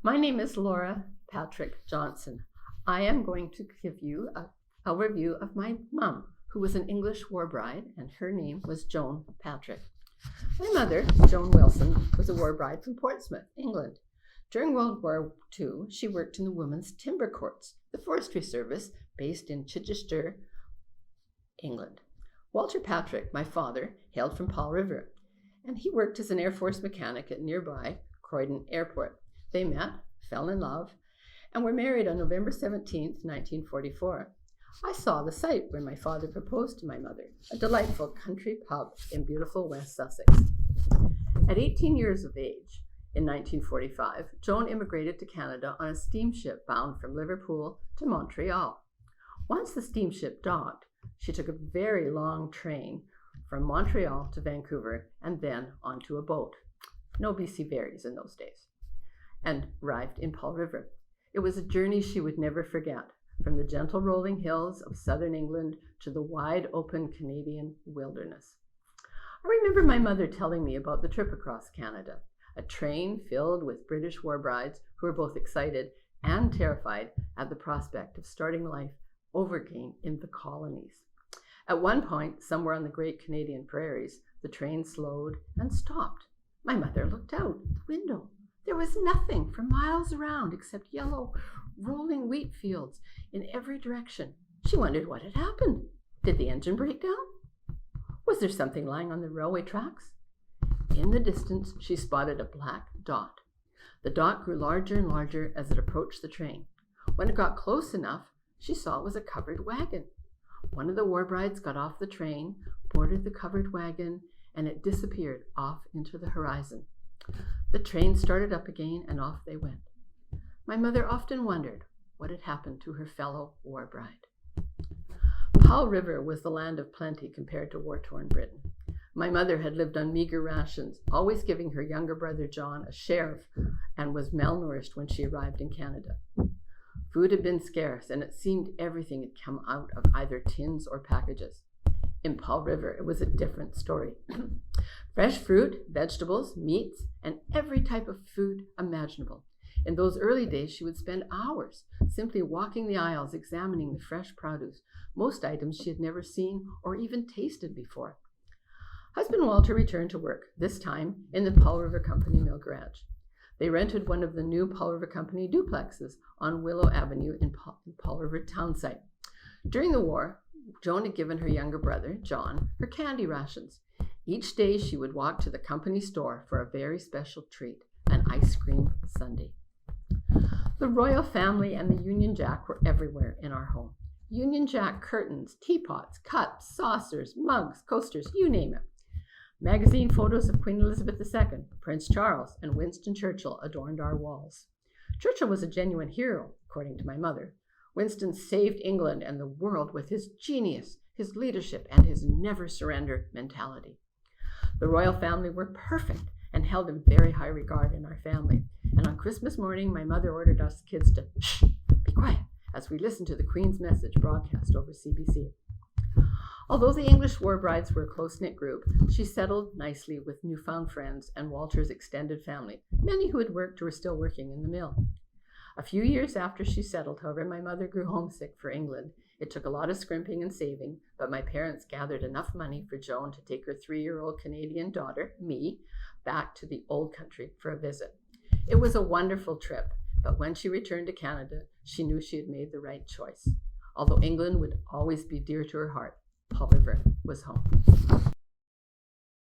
My name is Laura Patrick Johnson. I am going to give you an overview of my mom, who was an English war bride, and her name was Joan Patrick. My mother, Joan Wilson, was a war bride from Portsmouth, England. During World War II, she worked in the Women's Timber Courts, the forestry service based in Chichester, England. Walter Patrick, my father, hailed from Powell River, and he worked as an Air Force mechanic at nearby Croydon Airport. They met, fell in love, and were married on November 17, 1944. I saw the site where my father proposed to my mother, a delightful country pub in beautiful West Sussex. At 18 years of age, in 1945, Joan immigrated to Canada on a steamship bound from Liverpool to Montreal. Once the steamship docked, she took a very long train from Montreal to Vancouver and then onto a boat. No BC ferries in those days. And arrived in Powell River. It was a journey she would never forget, from the gentle rolling hills of southern England to the wide open Canadian wilderness. I remember my mother telling me about the trip across Canada, a train filled with British war brides who were both excited and terrified at the prospect of starting life over again in the colonies. At one point, somewhere on the Great Canadian Prairies, the train slowed and stopped. My mother looked out the window. There was nothing for miles around except yellow, rolling wheat fields in every direction. She wondered what had happened. Did the engine break down? Was there something lying on the railway tracks? In the distance, she spotted a black dot. The dot grew larger and larger as it approached the train. When it got close enough, she saw it was a covered wagon. One of the war brides got off the train, boarded the covered wagon, and it disappeared off into the horizon. The train started up again, and off they went. My mother often wondered what had happened to her fellow war bride. Powell River was the land of plenty compared to war-torn Britain. My mother had lived on meager rations, always giving her younger brother John a share, and was malnourished when she arrived in Canada. Food had been scarce, and it seemed everything had come out of either tins or packages. In Powell River, it was a different story. Fresh fruit, vegetables, meats, and every type of food imaginable. In those early days, she would spend hours simply walking the aisles, examining the fresh produce, most items she had never seen or even tasted before. Husband Walter returned to work, this time in the Powell River Company mill garage. They rented one of the new Powell River Company duplexes on Willow Avenue in Powell River town site. During the war, Joan had given her younger brother, John, her candy rations. Each day she would walk to the company store for a very special treat, an ice cream sundae. The royal family and the Union Jack were everywhere in our home. Union Jack curtains, teapots, cups, saucers, mugs, coasters, you name it. Magazine photos of Queen Elizabeth II, Prince Charles, and Winston Churchill adorned our walls. Churchill was a genuine hero, according to my mother. Winston saved England and the world with his genius, his leadership, and his never-surrender mentality. The royal family were perfect and held in very high regard in our family. And on Christmas morning, my mother ordered us kids to shh, be quiet, as we listened to the Queen's message broadcast over CBC. Although the English war brides were a close-knit group, she settled nicely with newfound friends and Walter's extended family, many who had worked or were still working in the mill. A few years after she settled, however, my mother grew homesick for England. It took a lot of scrimping and saving, but my parents gathered enough money for Joan to take her 3-year-old Canadian daughter, me, back to the old country for a visit. It was a wonderful trip, but when she returned to Canada, she knew she had made the right choice. Although England would always be dear to her heart, Powell River was home.